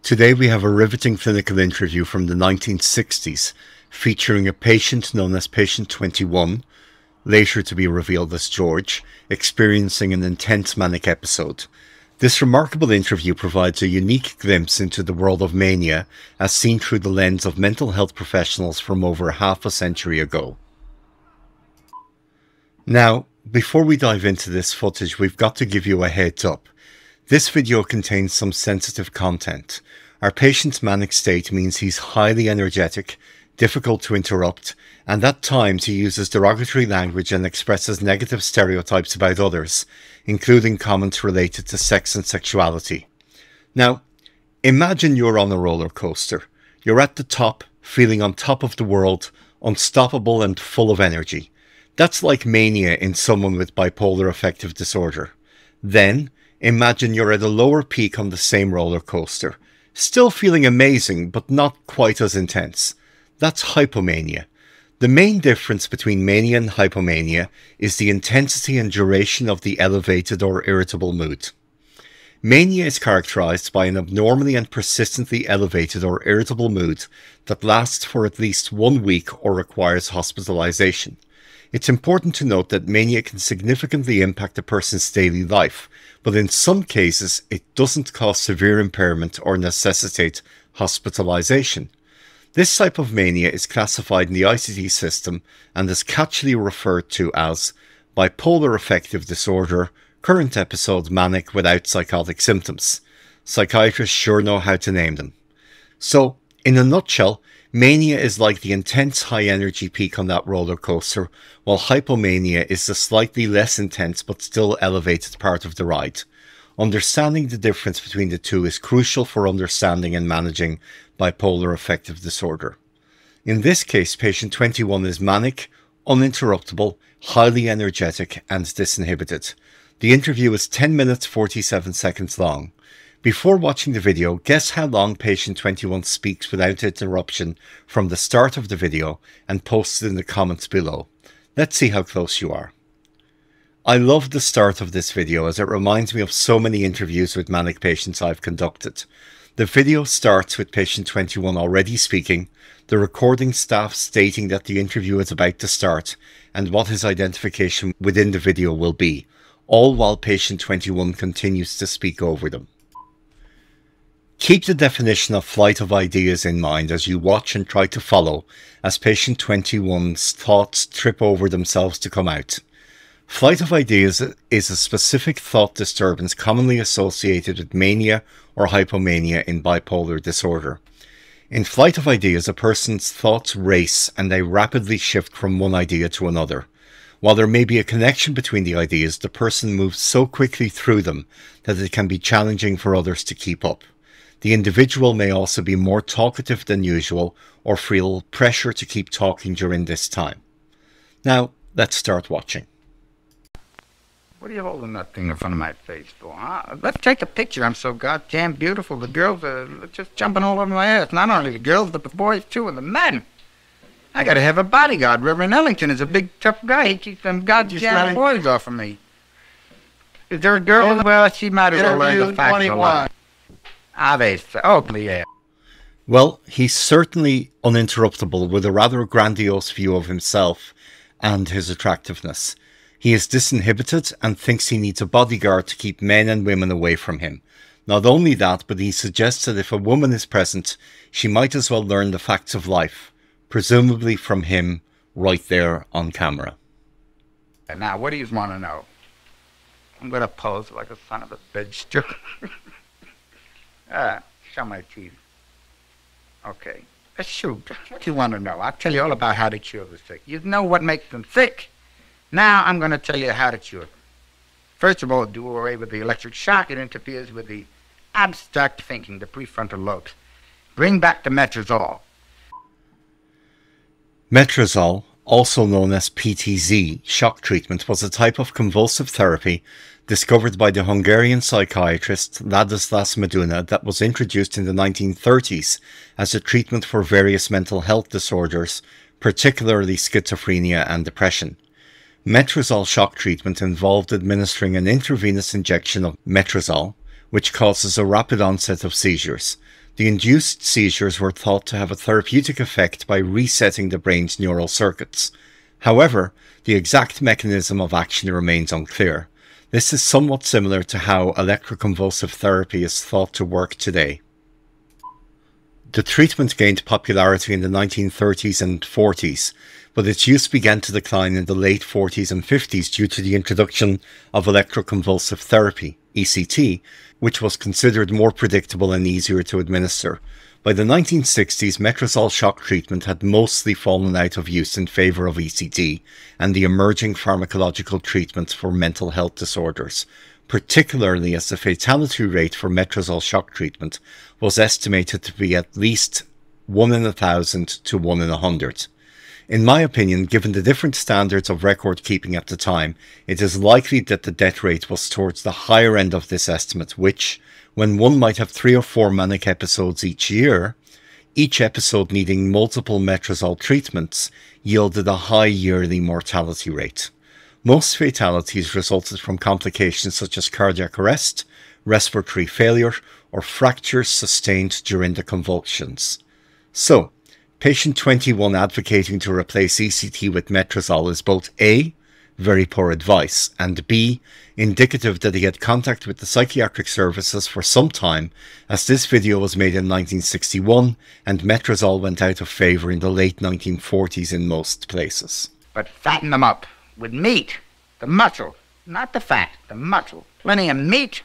Today we have a riveting clinical interview from the 1960s featuring a patient known as Patient 21, later to be revealed as George, experiencing an intense manic episode. This remarkable interview provides a unique glimpse into the world of mania as seen through the lens of mental health professionals from over half a century ago. Now, before we dive into this footage, we've got to give you a heads up. This video contains some sensitive content. Our patient's manic state means he's highly energetic, difficult to interrupt, and at times he uses derogatory language and expresses negative stereotypes about others, including comments related to sex and sexuality. Now, imagine you're on a roller coaster. You're at the top, feeling on top of the world, unstoppable and full of energy. That's like mania in someone with bipolar affective disorder. Then, imagine you're at a lower peak on the same roller coaster, still feeling amazing but not quite as intense. That's hypomania. The main difference between mania and hypomania is the intensity and duration of the elevated or irritable mood. Mania is characterized by an abnormally and persistently elevated or irritable mood that lasts for at least 1 week or requires hospitalization. It's important to note that mania can significantly impact a person's daily life, but in some cases it doesn't cause severe impairment or necessitate hospitalization. This type of mania is classified in the ICD system and is catchily referred to as bipolar affective disorder, current episode manic without psychotic symptoms. Psychiatrists sure know how to name them. So, in a nutshell, mania is like the intense high-energy peak on that roller coaster, while hypomania is the slightly less intense but still elevated part of the ride. Understanding the difference between the two is crucial for understanding and managing bipolar affective disorder. In this case, patient 21 is manic, uninterruptible, highly energetic, and disinhibited. The interview is 10 minutes 47 seconds long. Before watching the video, guess how long patient 21 speaks without interruption from the start of the video and post it in the comments below. Let's see how close you are. I love the start of this video as it reminds me of so many interviews with manic patients I've conducted. The video starts with patient 21 already speaking, the recording staff stating that the interview is about to start and what his identification within the video will be, all while patient 21 continues to speak over them. Keep the definition of flight of ideas in mind as you watch and try to follow as patient 21's thoughts trip over themselves to come out. Flight of ideas is a specific thought disturbance commonly associated with mania or hypomania in bipolar disorder. In flight of ideas, a person's thoughts race and they rapidly shift from one idea to another. While there may be a connection between the ideas, the person moves so quickly through them that it can be challenging for others to keep up. The individual may also be more talkative than usual or feel pressure to keep talking during this time. Now, let's start watching. What are you holding that thing in front of my face for, huh? Let's take a picture. I'm so goddamn beautiful. The girls are just jumping all over my ass. Not only the girls, but the boys too, and the men. I gotta have a bodyguard. Reverend Ellington is a big, tough guy. He keeps them goddamn boys off of me. Is there a girl? Well, she might as well learn the facts of life. Yeah. Well, he's certainly uninterruptible with a rather grandiose view of himself and his attractiveness. He is disinhibited and thinks he needs a bodyguard to keep men and women away from him. Not only that, but he suggests that if a woman is present, she might as well learn the facts of life, presumably from him right there on camera. Now, what do you want to know? I'm going to pose like a son of a bitch. Show my teeth. Okay, let's shoot. What you want to know? I'll tell you all about how to cure the sick. You know what makes them sick. Now I'm going to tell you how to cure them. First of all, do away with the electric shock. It interferes with the abstract thinking, the prefrontal lobes. Bring back the metrazole. Metrazole, also known as PTZ, shock treatment, was a type of convulsive therapy discovered by the Hungarian psychiatrist Ladislas Meduna that was introduced in the 1930s as a treatment for various mental health disorders, particularly schizophrenia and depression. Metrazole shock treatment involved administering an intravenous injection of metrazole, which causes a rapid onset of seizures. The induced seizures were thought to have a therapeutic effect by resetting the brain's neural circuits. However, the exact mechanism of action remains unclear. This is somewhat similar to how electroconvulsive therapy is thought to work today. The treatment gained popularity in the 1930s and 40s, but its use began to decline in the late 40s and 50s due to the introduction of electroconvulsive therapy, ECT, which was considered more predictable and easier to administer. By the 1960s, metrazole shock treatment had mostly fallen out of use in favour of ECT and the emerging pharmacological treatments for mental health disorders, particularly as the fatality rate for metrazole shock treatment was estimated to be at least 1 in 1,000 to 1 in 100. In my opinion, given the different standards of record keeping at the time, it is likely that the death rate was towards the higher end of this estimate, which, when one might have 3 or 4 manic episodes each year, each episode needing multiple metrazole treatments, yielded a high yearly mortality rate. Most fatalities resulted from complications such as cardiac arrest, respiratory failure, or fractures sustained during the convulsions. So, patient 21 advocating to replace ECT with metrazole is both A, very poor advice, and B, indicative that he had contact with the psychiatric services for some time, as this video was made in 1961 and metrazole went out of favour in the late 1940s in most places. But fatten them up with meat, the muscle, not the fat, the muscle. Plenty of meat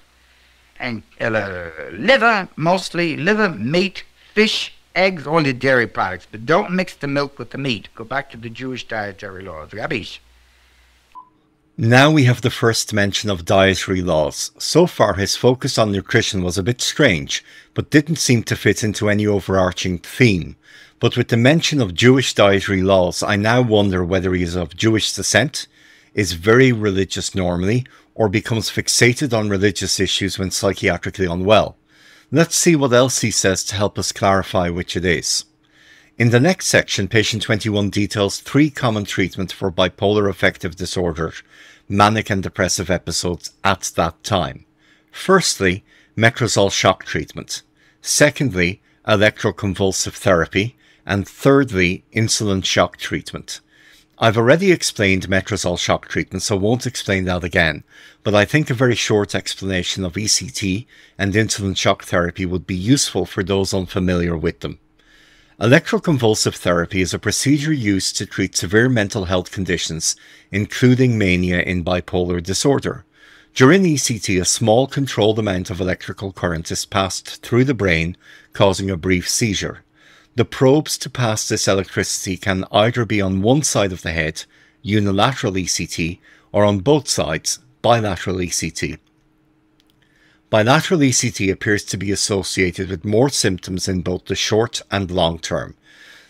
and liver, mostly liver, meat, fish, eggs, all the dairy products. But don't mix the milk with the meat. Go back to the Jewish dietary laws. Rabbis. Now we have the first mention of dietary laws. So far his focus on nutrition was a bit strange, but didn't seem to fit into any overarching theme. But with the mention of Jewish dietary laws, I now wonder whether he is of Jewish descent, is very religious normally, or becomes fixated on religious issues when psychiatrically unwell. Let's see what else he says to help us clarify which it is. In the next section, patient 21 details 3 common treatments for bipolar affective disorder, manic and depressive episodes at that time. Firstly, metrazole shock treatment. Secondly, electroconvulsive therapy. And thirdly, insulin shock treatment. I've already explained metrazole shock treatment, so won't explain that again, but I think a very short explanation of ECT and insulin shock therapy would be useful for those unfamiliar with them. Electroconvulsive therapy is a procedure used to treat severe mental health conditions, including mania in bipolar disorder. During ECT, a small controlled amount of electrical current is passed through the brain, causing a brief seizure. The probes to pass this electricity can either be on one side of the head, unilateral ECT, or on both sides, bilateral ECT. Bilateral ECT appears to be associated with more symptoms in both the short and long term.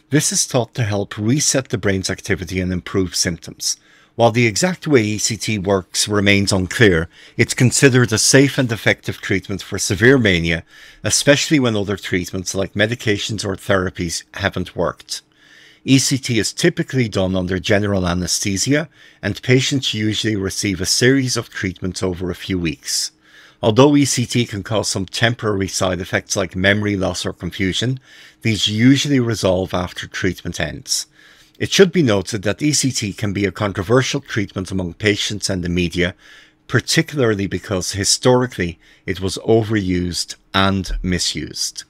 This is thought to help reset the brain's activity and improve symptoms. While the exact way ECT works remains unclear, it's considered a safe and effective treatment for severe mania, especially when other treatments like medications or therapies haven't worked. ECT is typically done under general anesthesia, and patients usually receive a series of treatments over a few weeks. Although ECT can cause some temporary side effects like memory loss or confusion, these usually resolve after treatment ends. It should be noted that ECT can be a controversial treatment among patients and the media, particularly because historically it was overused and misused.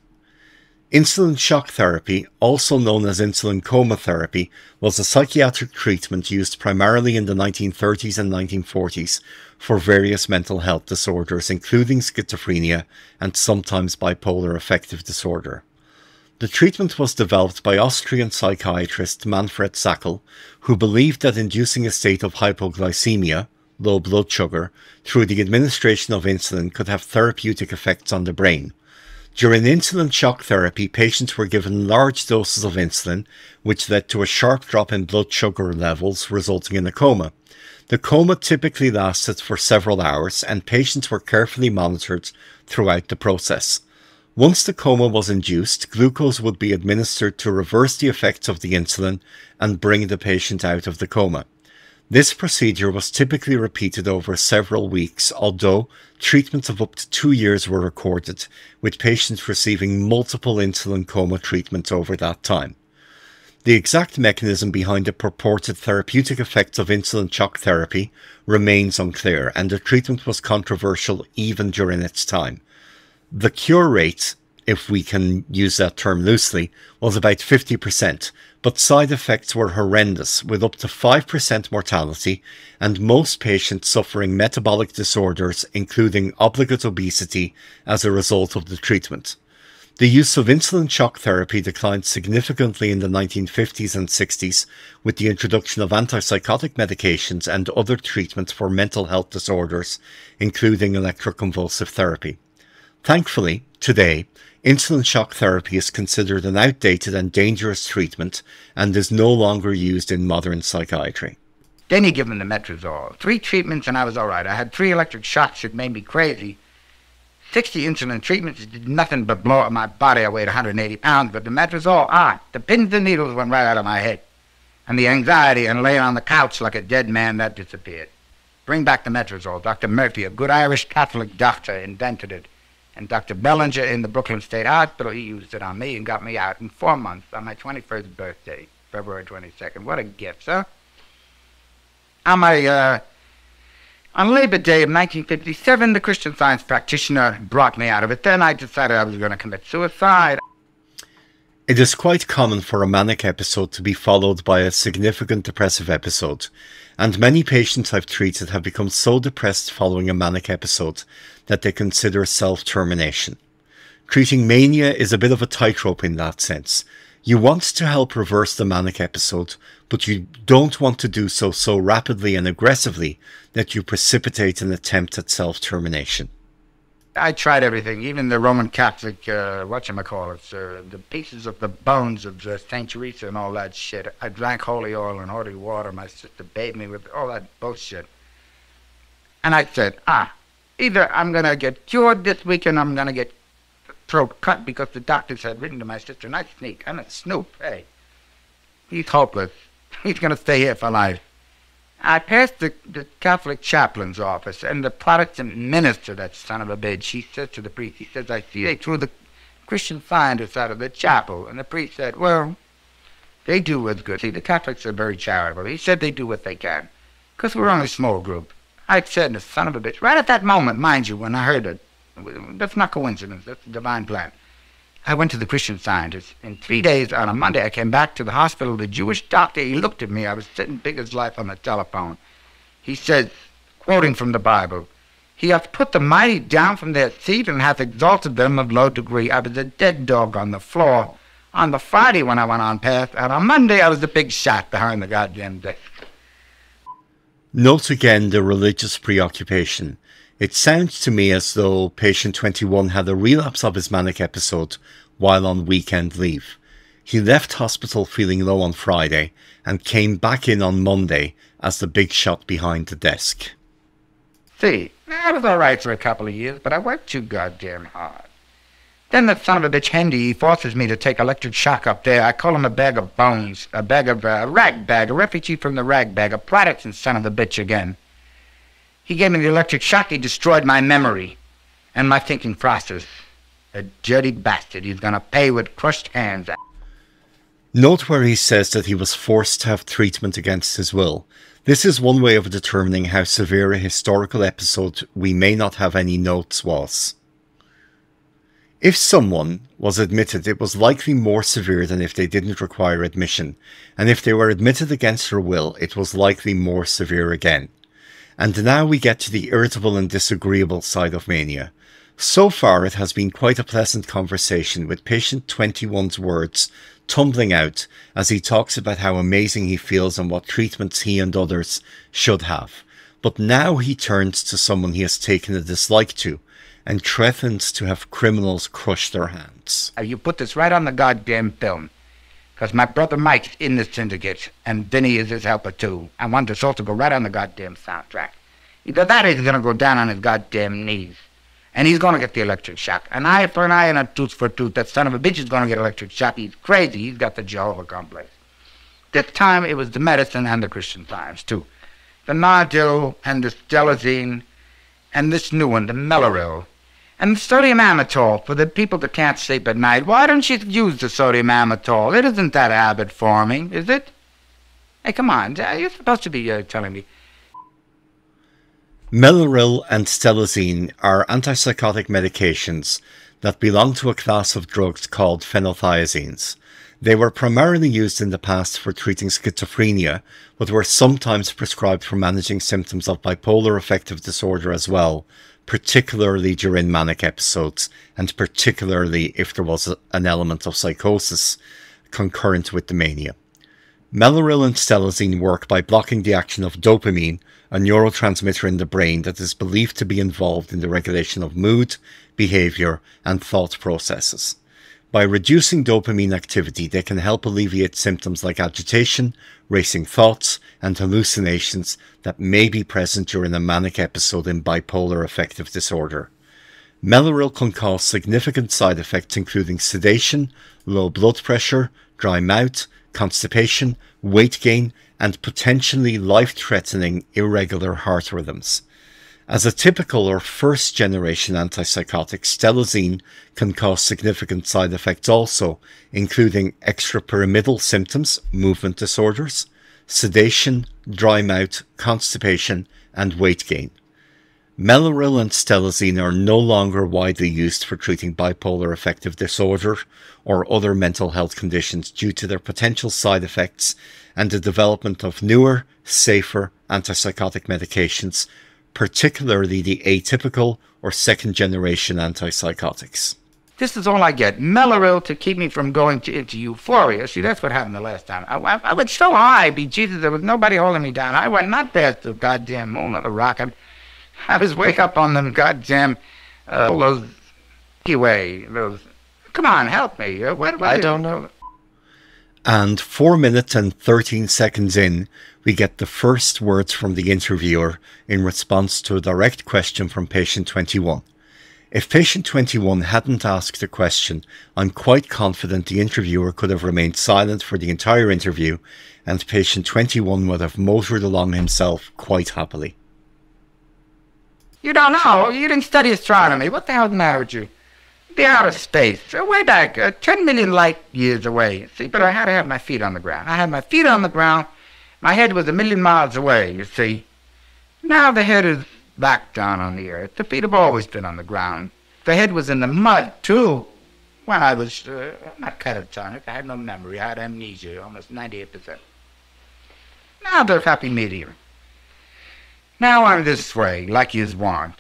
Insulin shock therapy, also known as insulin coma therapy, was a psychiatric treatment used primarily in the 1930s and 1940s for various mental health disorders, including schizophrenia and sometimes bipolar affective disorder. The treatment was developed by Austrian psychiatrist Manfred Sackel, who believed that inducing a state of hypoglycemia, low blood sugar, through the administration of insulin could have therapeutic effects on the brain. During insulin shock therapy, patients were given large doses of insulin, which led to a sharp drop in blood sugar levels, resulting in a coma. The coma typically lasted for several hours, and patients were carefully monitored throughout the process. Once the coma was induced, glucose would be administered to reverse the effects of the insulin and bring the patient out of the coma. This procedure was typically repeated over several weeks, although treatments of up to 2 years were recorded, with patients receiving multiple insulin coma treatments over that time. The exact mechanism behind the purported therapeutic effects of insulin shock therapy remains unclear, and the treatment was controversial even during its time. The cure rate, if we can use that term loosely, was about 50%, but side effects were horrendous, with up to 5% mortality, and most patients suffering metabolic disorders, including obligate obesity, as a result of the treatment. The use of insulin shock therapy declined significantly in the 1950s and 60s with the introduction of antipsychotic medications and other treatments for mental health disorders, including electroconvulsive therapy. Thankfully, today, insulin shock therapy is considered an outdated and dangerous treatment and is no longer used in modern psychiatry. Then he gave me the metrazole. 3 treatments and I was all right. I had 3 electric shocks that made me crazy. 60 insulin treatments did nothing but blow up my body. I weighed 180 pounds, but the metrazole, the pins and needles went right out of my head. And the anxiety and laying on the couch like a dead man, that disappeared. Bring back the metrazole. Dr. Murphy, a good Irish Catholic doctor, invented it. And Dr. Bellinger in the Brooklyn State Hospital, he used it on me and got me out in 4 months on my 21st birthday, February 22nd. What a gift, sir. On Labor Day of 1957, the Christian Science practitioner brought me out of it. Then I decided I was going to commit suicide. It is quite common for a manic episode to be followed by a significant depressive episode, and many patients I've treated have become so depressed following a manic episode that they consider self-termination. Treating mania is a bit of a tightrope in that sense. You want to help reverse the manic episode, but you don't want to do so rapidly and aggressively that you precipitate an attempt at self-termination. I tried everything, even the Roman Catholic, the pieces of the bones of St. Teresa and all that shit. I drank holy oil and holy water. My sister bathed me with all that bullshit. And I said, either I'm going to get cured this weekend, I'm going to get throat cut, because the doctors had written to my sister, and I sneak. I'm a snoop. Hey, he's hopeless. He's going to stay here for life. I passed the Catholic chaplain's office, and the Protestant minister, that son of a bitch, he says to the priest, he says, I see they threw the Christian Scientists out of the chapel. And the priest said, well, they do what's good. See, the Catholics are very charitable. He said they do what they can, because we're only a small group. I said, the son of a bitch, right at that moment, mind you, when I heard it, that's not coincidence, that's a divine plan. I went to the Christian Scientists. In 3 days, on a Monday, I came back to the hospital. The Jewish doctor, he looked at me. I was sitting big as life on the telephone. He said, quoting from the Bible, He hath put the mighty down from their seat and hath exalted them of low degree. I was a dead dog on the floor on the Friday when I went on path, and on Monday I was a big shot behind the goddamn desk. Note again the religious preoccupation. It sounds to me as though patient 21 had a relapse of his manic episode while on weekend leave. He left hospital feeling low on Friday and came back in on Monday as the big shot behind the desk. See, I was all right for a couple of years, but I worked too goddamn hard. Then the son of a bitch Hendy, he forces me to take electric shock up there. I call him a bag of bones, a bag of rag bag, a refugee from the rag bag, a Protestant son of a bitch again. He gave me the electric shock. He destroyed my memory and my thinking process. A dirty bastard. He's gonna pay with crushed hands. Note where he says that he was forced to have treatment against his will. This is one way of determining how severe a historical episode we may not have any notes was. If someone was admitted, it was likely more severe than if they didn't require admission, and if they were admitted against their will, it was likely more severe again. And now we get to the irritable and disagreeable side of mania. So far it has been quite a pleasant conversation, with patient 21's words tumbling out as he talks about how amazing he feels and what treatments he and others should have. But now he turns to someone he has taken a dislike to and threatens to have criminals crush their hands. You put this right on the goddamn film, because my brother Mike's in the syndicate, and Vinny is his helper too. I want this all to go right on the goddamn soundtrack. Either that or he's going to go down on his goddamn knees, and he's going to get the electric shock. An eye for an eye and a tooth for a tooth. That son of a bitch is going to get electric shock. He's crazy. He's got the Jehovah complex. This time it was the medicine and the Christian Science too. the Nardil and the Stelazine, and this new one, the Mellaril, and the sodium amytal for the people that can't sleep at night. Why don't you use the sodium amytal? It isn't that habit-forming, is it? Hey, come on, you're supposed to be telling me. Mellaril and Stelazine are antipsychotic medications that belong to a class of drugs called phenothiazines. They were primarily used in the past for treating schizophrenia, but were sometimes prescribed for managing symptoms of bipolar affective disorder as well, particularly during manic episodes, and particularly if there was an element of psychosis concurrent with the mania. Mellaril and Stelazine work by blocking the action of dopamine, a neurotransmitter in the brain that is believed to be involved in the regulation of mood, behavior, and thought processes. By reducing dopamine activity, they can help alleviate symptoms like agitation, racing thoughts, and hallucinations that may be present during a manic episode in bipolar affective disorder. Mellaril can cause significant side effects including sedation, low blood pressure, dry mouth, constipation, weight gain, and potentially life-threatening irregular heart rhythms. As a typical or first-generation antipsychotic, Stelazine can cause significant side effects also, including extrapyramidal symptoms, movement disorders, sedation, dry mouth, constipation, and weight gain. Mellaril and Stelazine are no longer widely used for treating bipolar affective disorder or other mental health conditions due to their potential side effects and the development of newer, safer antipsychotic medications, particularly the atypical or second-generation antipsychotics. This is all I get. Mellaril to keep me from going into euphoria. See, that's what happened the last time. I went so high, Jesus, there was nobody holding me down. I went not past the goddamn moon or the rock. I was wake up on them goddamn, those, those, come on, help me. What I don't know. And 4 minutes and 13 seconds in, we get the first words from the interviewer in response to a direct question from patient 21. If patient 21 hadn't asked the question, I'm quite confident the interviewer could have remained silent for the entire interview and patient 21 would have motored along himself quite happily. You don't know. You didn't study astronomy. What the hell's the matter with you? The outer space. Way back, 10 million light years away. See, but I had to have my feet on the ground. I had my feet on the ground. My head was 1,000,000 miles away, you see. Now the head is back down on the earth. The feet have always been on the ground. The head was in the mud, too. When I was not catatonic, I had no memory. I had amnesia, almost 98%. Now they're happy medium. Now I'm this way, like you want.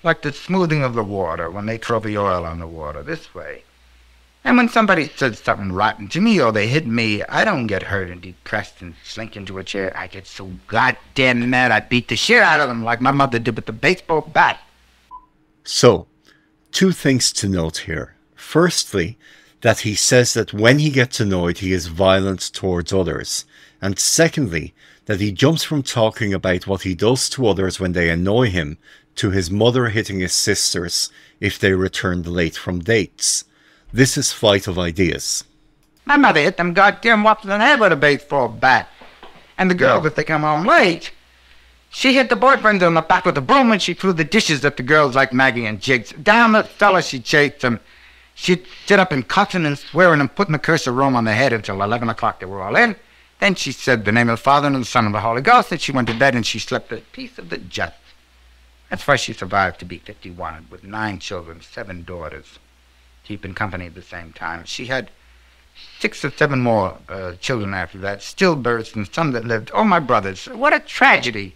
Like the smoothing of the water when they throw the oil on the water, this way. And when somebody says something rotten to me or they hit me, I don't get hurt and depressed and slink into a chair. I get so goddamn mad I beat the shit out of them like my mother did with the baseball bat. So, 2 things to note here. Firstly, that he says that when he gets annoyed he is violent towards others. And secondly, that he jumps from talking about what he does to others when they annoy him to his mother hitting his sisters if they returned late from dates. This is flight of ideas. My mother hit them goddamn whops in the head with a baseball bat. And the girl, if they come home late, she hit the boyfriend on the back with a broom and she threw the dishes at the girls like Maggie and Jigs. Down the cellar she chased them. She'd sit up and cussing and swearing and putting the curse of Rome on their head until 11 o'clock they were all in. Then she said the name of the Father and the Son and the Holy Ghost, and she went to bed and she slept a piece of the just. That's why she survived to be 51 with 9 children, 7 daughters, keeping company at the same time. She had 6 or 7 more children after that, stillbirths and some that lived. Oh, my brothers, what a tragedy.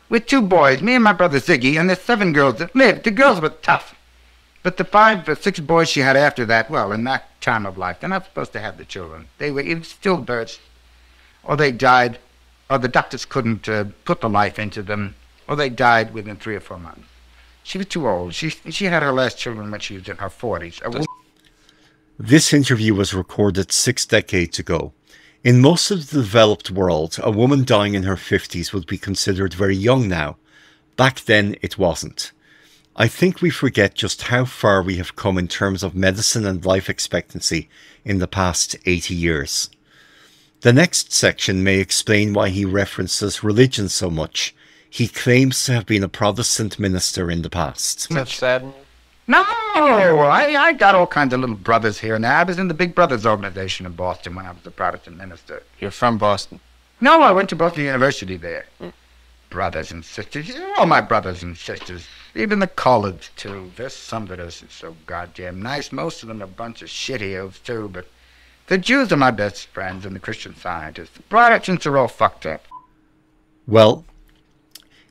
With 2 boys, me and my brother Ziggy, and the 7 girls that lived. The girls were tough. But the 5 or 6 boys she had after that, well, in that time of life, they're not supposed to have the children. They were either stillbirths, or they died, or the doctors couldn't put the life into them, or they died within 3 or 4 months. She was too old. She had her last children when she was in her 40s. This interview was recorded 6 decades ago. In most of the developed world, a woman dying in her 50s would be considered very young now. Back then, it wasn't. I think we forget just how far we have come in terms of medicine and life expectancy in the past 80 years. The next section may explain why he references religion so much. He claims to have been a Protestant minister in the past. That's sad. No, I got all kinds of little brothers here and there. I was in the Big Brothers organization in Boston when I was a Protestant minister. You're from Boston? No, I went to Boston University there. Brothers and sisters, all my brothers and sisters. Even the college, too. There's some that are so goddamn nice. Most of them are a bunch of shitheels, too, but the Jews are my best friends and the Christian Scientists. The Protestants are all fucked up. Well,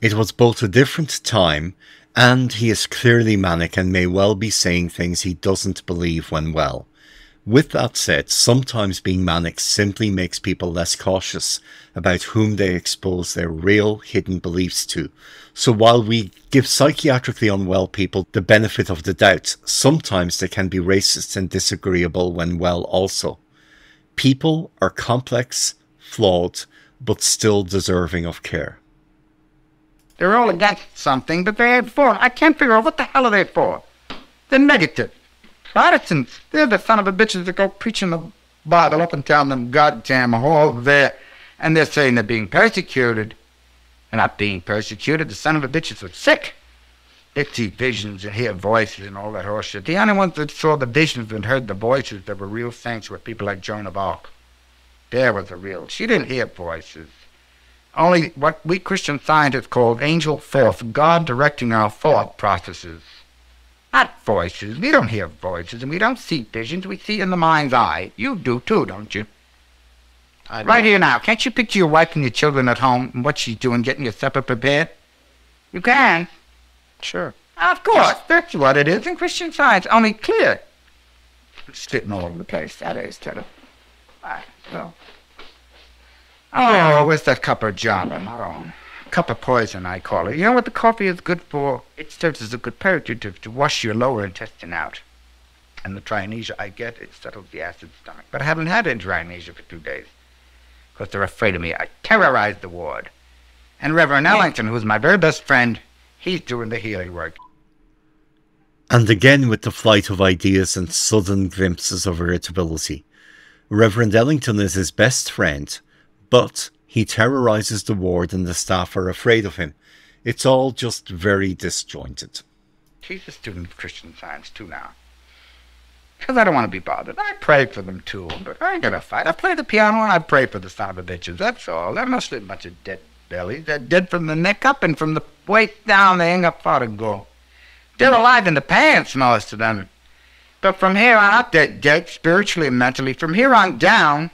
it was both a different time, and he is clearly manic and may well be saying things he doesn't believe when well. With that said, sometimes being manic simply makes people less cautious about whom they expose their real hidden beliefs to. So while we give psychiatrically unwell people the benefit of the doubt, sometimes they can be racist and disagreeable when well also. People are complex, flawed, but still deserving of care. They're all against something, but they're for. I can't figure out what the hell are they for. They're negative. Protestants, they're the son of a bitches that go preaching the Bible up and down them goddamn hall there. And they're saying they're being persecuted. They're not being persecuted. The son of a bitches are sick. They see visions and hear voices and all that horse shit. The only ones that saw the visions and heard the voices that were real saints were people like Joan of Arc. There was a real. She didn't hear voices. Only what we Christian Scientists call angel force, God directing our thought processes. Not voices. We don't hear voices and we don't see visions. We see in the mind's eye. You do too, don't you? Right here now. Can't you picture your wife and your children at home and what she's doing, getting your supper prepared? You can. Sure. Of course. That's what it is in Christian Science. Only clear. It's sitting all over the place. That is terrible. All right, so. Oh, where's that cup of java? Not on. Cup of poison, I call it. You know what the coffee is good for? It serves as a good purgative to wash your lower intestine out. And the trinesia I get, it settles the acid stomach. But I haven't had any trinesia for 2 days. Because they're afraid of me. I terrorized the ward. And Reverend Ellington, who's my very best friend, he's doing the healing work. And again with the flight of ideas and sudden glimpses of irritability. Reverend Ellington is his best friend, but he terrorizes the ward and the staff are afraid of him. It's all just very disjointed. He's a student of Christian Science too now. Because I don't want to be bothered. I pray for them too, but I ain't gonna fight. I play the piano and I pray for the son of a bitches, that's all. They're mostly a bunch of dead bellies. They're dead from the neck up and from the waist down they ain't got far to go. They're alive in the pants, most of them. But from here on up, they're dead spiritually and mentally. From here on down,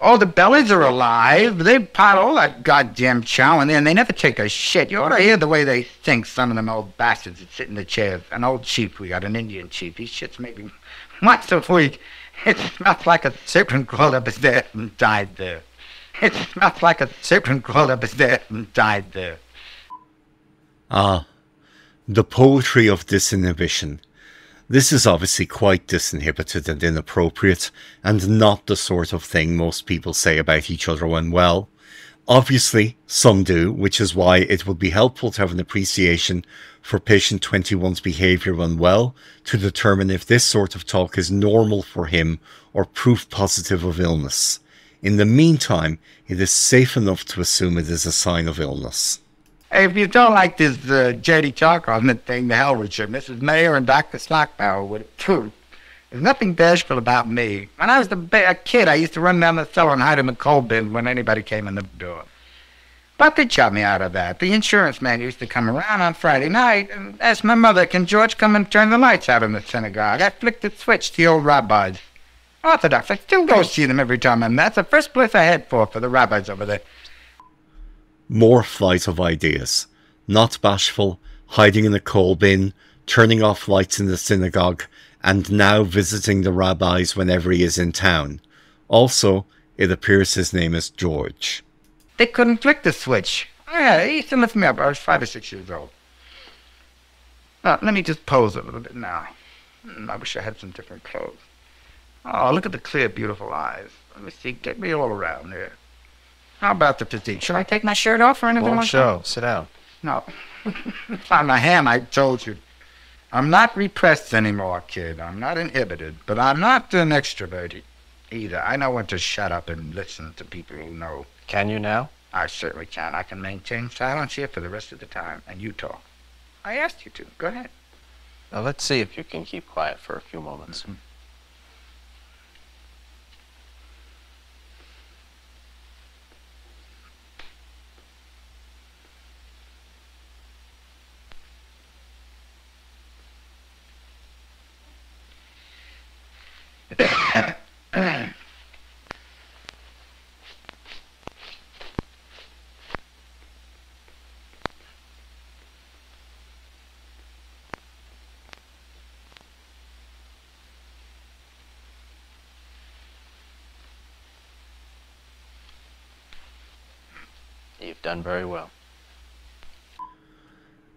all the bellies are alive. They pot all that goddamn chow in there, and they never take a shit. You ought to hear the way they think, some of them old bastards that sit in the chairs. An old chief, we got an Indian chief. He shits maybe once a week. It smells like a serpent crawled up his there and died there. It smells like a serpent crawled up his there and died there. Ah, the poetry of disinhibition. This is obviously quite disinhibited and inappropriate, and not the sort of thing most people say about each other when well. Obviously, some do, which is why it would be helpful to have an appreciation for patient 21's behaviour when well, to determine if this sort of talk is normal for him or proof positive of illness. In the meantime, it is safe enough to assume it is a sign of illness. Hey, if you don't like this J.D. Charcon thing, the hell with you. Mrs. Mayer and Dr. Slockbauer with it, too. There's nothing bashful about me. When I was a kid, I used to run down the cellar and hide in the coal bin when anybody came in the door. But they shot me out of that. The insurance man used to come around on Friday night and ask my mother, can George come and turn the lights out in the synagogue? I flicked the switch to the old rabbis. Orthodox, I still go see them every time I'm there. That's the first place I head for the rabbis over there. More flight of ideas. Not bashful, hiding in a coal bin, turning off lights in the synagogue, and now visiting the rabbis whenever he is in town. Also, it appears his name is George. They couldn't flick the switch. Oh, yeah, he used to lift me up. I was 5 or 6 years old. Let me just pose a little bit now. I wish I had some different clothes. Oh, look at the clear, beautiful eyes. Let me see. Get me all around here. How about the physique? Should I take my shirt off or anything like show. that? Sit down. No. It's on my hand, I told you. I'm not repressed anymore, kid. I'm not inhibited, but I'm not an extrovert. either. I know when to shut up and listen to people who know. Can you now? I certainly can. I can maintain silence here for the rest of the time, and you talk. I asked you to. Go ahead. Now let's see if you can keep quiet for a few moments. You've done very well.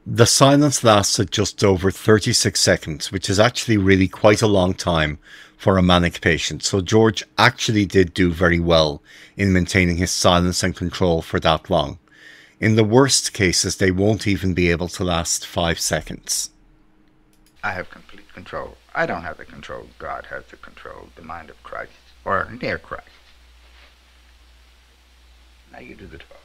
The silence lasted just over 36 seconds, which is actually really quite a long time for a manic patient. So George actually did do very well in maintaining his silence and control for that long. In the worst cases, they won't even be able to last 5 seconds. I have complete control. I don't have the control. God has the control. The mind of Christ, or near Christ. Now you do the talking.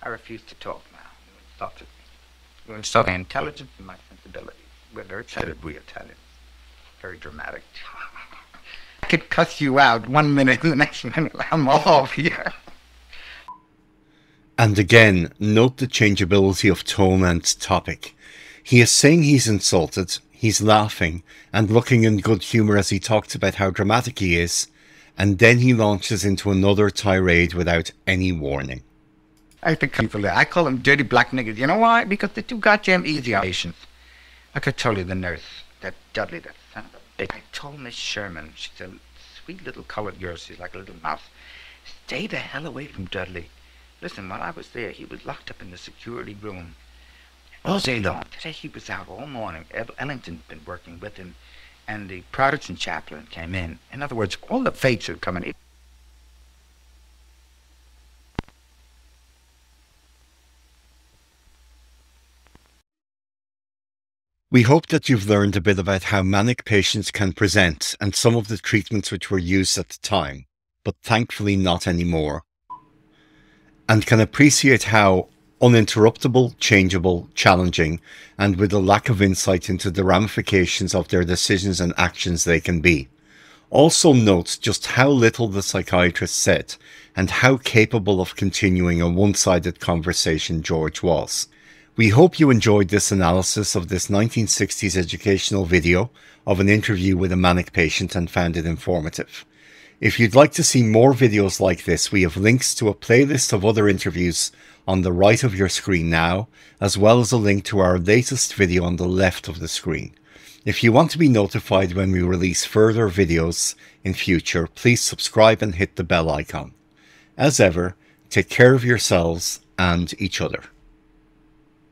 I refuse to talk now. You insulted me. You insult my intelligence and my sensibility. We're very excited, we Italians. Very dramatic. I could cuss you out 1 minute and the next minute I'm all off here. And again, note the changeability of tone and topic. He is saying he's insulted, he's laughing and looking in good humour as he talks about how dramatic he is, and then he launches into another tirade without any warning. I think people, I call them dirty black niggas. You know why? Because they're too goddamn easy on patients. I could tell you the nurse, that Dudley, that son of a bitch. I told Miss Sherman, she's a sweet little colored girl, she's like a little mouse. Stay the hell away from Dudley. Listen, while I was there, he was locked up in the security room all day long. Today he was out all morning. Ellington's been working with him, and the Protestant chaplain came in. In other words, all the fates are coming in. We hope that you've learned a bit about how manic patients can present and some of the treatments which were used at the time, but thankfully not anymore, and can appreciate how uninterruptible, changeable, challenging, and with a lack of insight into the ramifications of their decisions and actions they can be. Also note just how little the psychiatrist said and how capable of continuing a one-sided conversation George was. We hope you enjoyed this analysis of this 1960s educational video of an interview with a manic patient and found it informative. If you'd like to see more videos like this, we have links to a playlist of other interviews on the right of your screen now, as well as a link to our latest video on the left of the screen. If you want to be notified when we release further videos in future, please subscribe and hit the bell icon. As ever, take care of yourselves and each other.